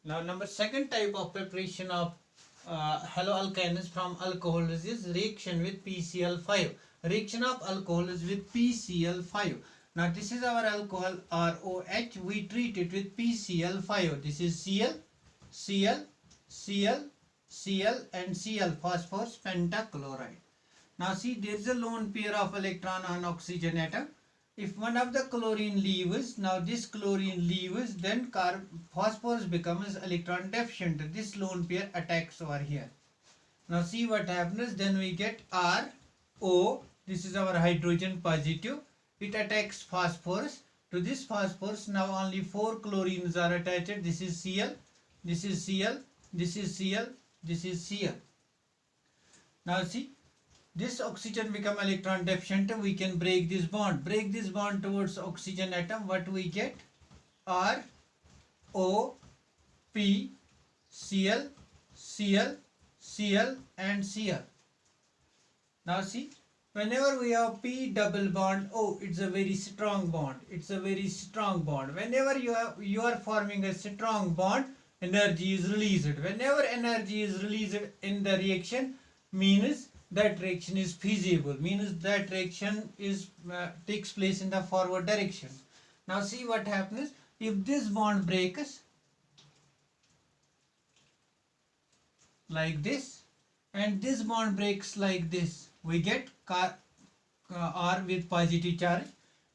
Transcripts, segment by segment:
Now, number second type of preparation of haloalkanes from alcohols is reaction with PCl5. Reaction of alcohols with PCl5. Now, this is our alcohol ROH. We treat it with PCl5. This is Cl, Cl, Cl, Cl and Cl, phosphorus pentachloride. Now see, there is a lone pair of electron on oxygen atom. If one of the chlorine leaves, now this chlorine leaves, then phosphorus becomes electron deficient. This lone pair attacks over here. Now see what happens. Then we get RO. This is our hydrogen positive. It attacks phosphorus. To this phosphorus, now only 4 chlorines are attached. This is Cl, this is Cl, this is Cl, this is Cl. Now see, this oxygen become electron deficient. We can break this bond. Break this bond towards oxygen atom. What we get? R, O, P, Cl, Cl, Cl and Cl. Now see, whenever we have P double bond O, it's a very strong bond. It's a very strong bond. Whenever you are forming a strong bond, energy is released. Whenever energy is released in the reaction, means that reaction is feasible, means that reaction is takes place in the forward direction. Now see what happens. If this bond breaks like this and this bond breaks like this, we get R with positive charge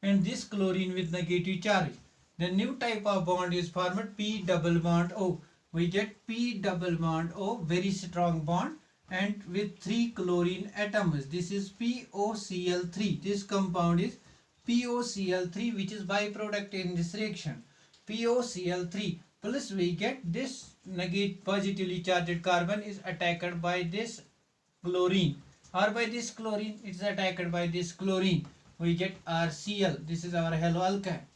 and this chlorine with negative charge. The new type of bond is formed, P double bond O. We get P double bond O, very strong bond, and with 3 chlorine atoms. This is POCl3. This compound is POCl3, which is byproduct in this reaction. POCl3 plus we get this negative positively charged carbon is attacked by this chlorine, or by this chlorine it is attacked by this chlorine. We get RCl. This is our haloalkane.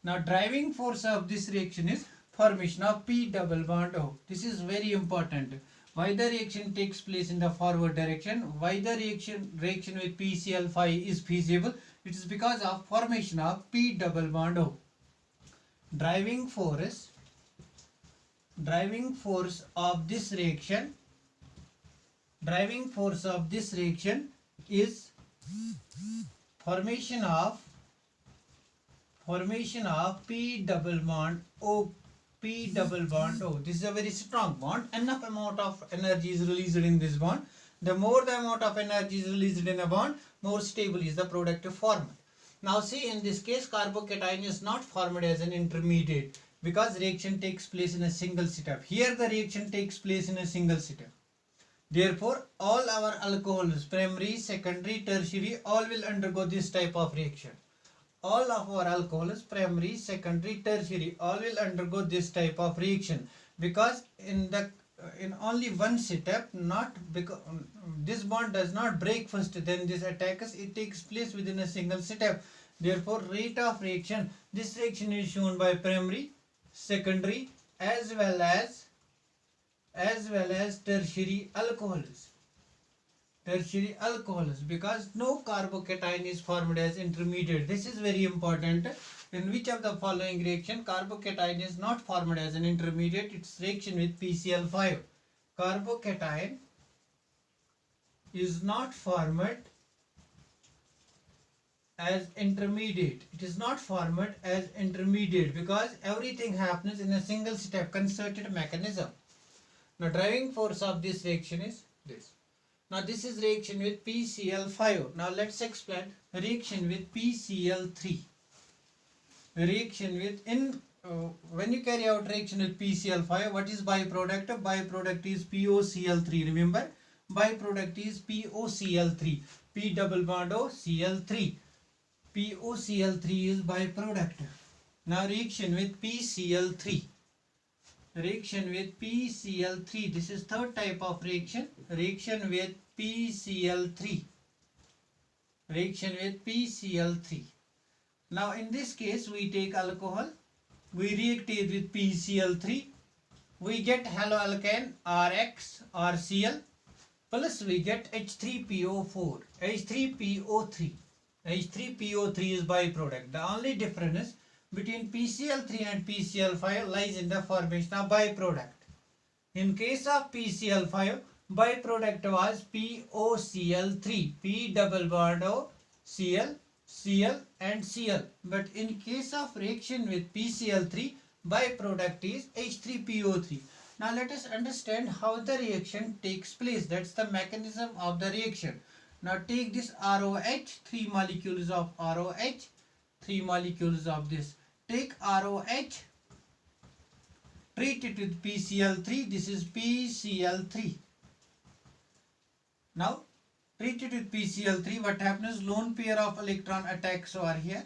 Now driving force of this reaction is formation of P double bond O. This is very important. Why the reaction takes place in the forward direction? Why the reaction with PCl5 is feasible? It is because of formation of P double bond O. Driving force of this reaction is formation of P double bond O. P double bond O. This is a very strong bond. Enough amount of energy is released in this bond. The more the amount of energy is released in a bond, more stable is the product formed. Now see, in this case, carbocation is not formed as an intermediate because reaction takes place in a single step. Here the reaction takes place in a single step. Therefore, all our alcohols, primary, secondary, tertiary, all will undergo this type of reaction. All of our alcohols, primary, secondary, tertiary, all will undergo this type of reaction because in only one step, not because this bond does not break first, then this attacks. It takes place within a single step. Therefore, rate of reaction. This reaction is shown by primary, secondary, as well as tertiary alcohols. Tertiary alcohols, because no carbocation is formed as intermediate. This is very important. In which of the following reaction carbocation is not formed as an intermediate? Its reaction with PCl5. Carbocation is not formed as intermediate. It is not formed as intermediate because everything happens in a single step concerted mechanism. Now driving force of this reaction is this. Now this is reaction with PCl5. Now let's explain reaction with PCl3. Reaction with when you carry out reaction with PCl5, what is byproduct? Byproduct is POCl3. Remember, byproduct is POCl3. P double bond O Cl3. POCl3 is byproduct. Now reaction with PCl3. Reaction with PCl3. This is third type of reaction. Reaction with PCl3. Reaction with PCl3. Now in this case we take alcohol. We react it with PCl3. We get haloalkane RX or Cl plus we get H3PO4, H3PO3. H3PO3 is byproduct. The only difference is between PCl3 and PCl5 lies in the formation of byproduct. In case of PCl5, byproduct was POCl3, P double bond O, Cl, Cl and Cl. But in case of reaction with PCl3, byproduct is H3PO3. Now let us understand how the reaction takes place. That's the mechanism of the reaction. Now take this ROH, 3 molecules of ROH, 3 molecules of this. Take ROH, treat it with PCl3, this is PCl3. Now treat it with PCl3, what happens? Lone pair of electron attacks over here.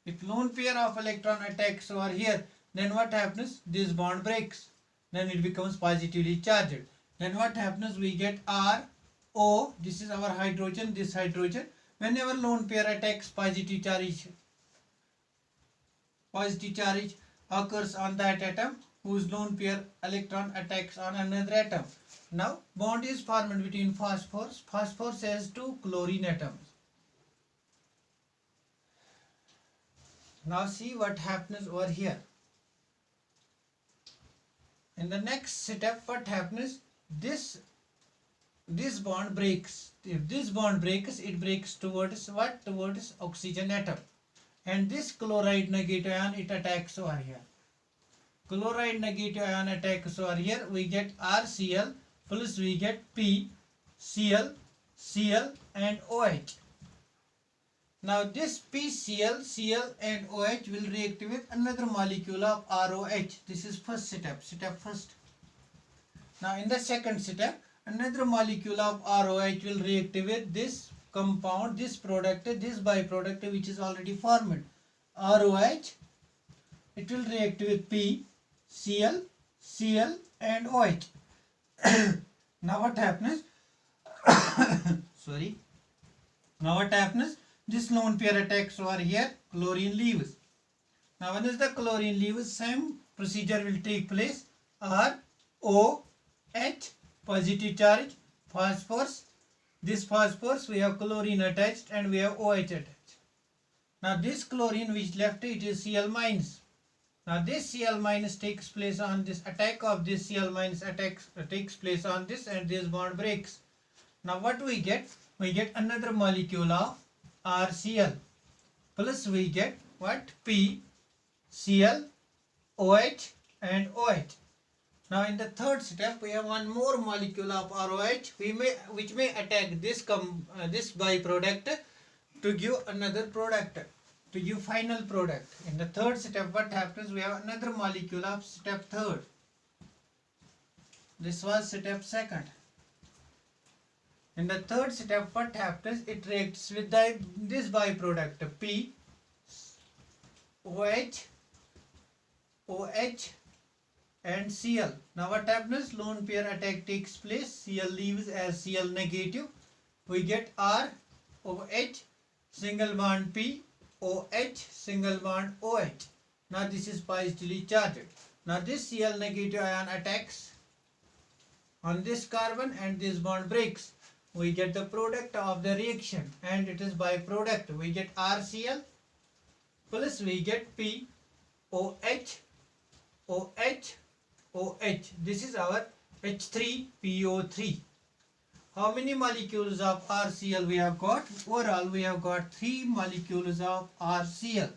If lone pair of electron attacks over here, then what happens? This bond breaks. Then it becomes positively charged. Then what happens? We get R, O, this is our hydrogen, this hydrogen. Whenever lone pair attacks, positive charge occurs on that atom whose lone pair electron attacks on another atom. Now bond is formed between phosphorus. Phosphorus has 2 chlorine atoms. Now see what happens over here. In the next step, what happens? This bond breaks. If this bond breaks, it breaks towards what? Towards oxygen atom. And this chloride negative ion, it attacks over here. Chloride negative ion attacks over here. We get RCl plus we get P, Cl, Cl and OH. Now this PCl, Cl and OH will react with another molecule of ROH. This is first step first. Now in the second step, another molecule of ROH will react with this compound, this product, this byproduct which is already formed. ROH, it will react with P, Cl, Cl and OH. Now what happens? Sorry. Now what happens? This lone pair attacks over here, chlorine leaves. Now when is the chlorine leaves, same procedure will take place. R, O, H, positive charge, phosphorus. This phosphorus we have chlorine attached and we have OH attached. Now this chlorine which left, it is Cl minus. Now this Cl minus takes place on this attack of this Cl minus takes place on this and this bond breaks. Now what we get? We get another molecule of RCl plus we get what? P, Cl, OH and OH. Now in the third step we have one more molecule of ROH which may attack this byproduct to give another product, to give final product. In the third step what happens? We have another molecule of step third. This was step second. In the third step what happens? It reacts with this byproduct P, OH, OH and Cl. Now what happens? Lone pair attack takes place. Cl leaves as Cl negative. We get R, OH, single bond P, OH, single bond OH. Now this is positively charged. Now this Cl negative ion attacks on this carbon and this bond breaks. We get the product of the reaction and it is byproduct. We get RCl plus we get P, OH, OH, OH. This is our H3PO3. How many molecules of RCl we have got? Overall we have got 3 molecules of RCl.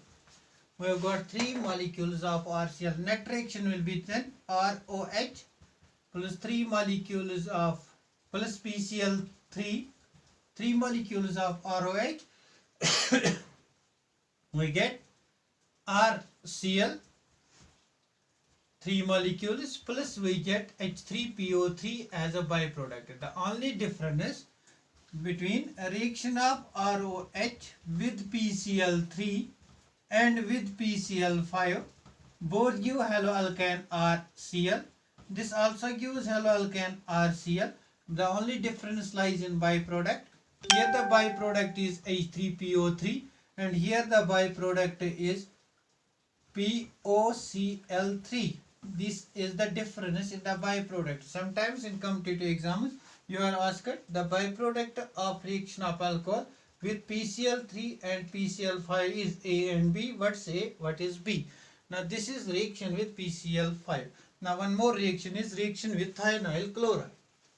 We have got 3 molecules of RCl. Net reaction will be then ROH plus 3 molecules of plus PCl3, 3 molecules of ROH. We get RCl, 3 molecules plus we get H3PO3 as a byproduct. The only difference between a reaction of ROH with PCl3 and with PCl5, both give haloalkane RCl. This also gives haloalkane RCl. The only difference lies in byproduct. Here the byproduct is H3PO3 and here the byproduct is POCl3. This is the difference in the byproduct. Sometimes in competitive exams you are asked the byproduct of reaction of alcohol with PCl3 and PCl5 is A and B. What's A? What is B? Now this is reaction with PCl5. Now one more reaction is reaction with thionyl chloride.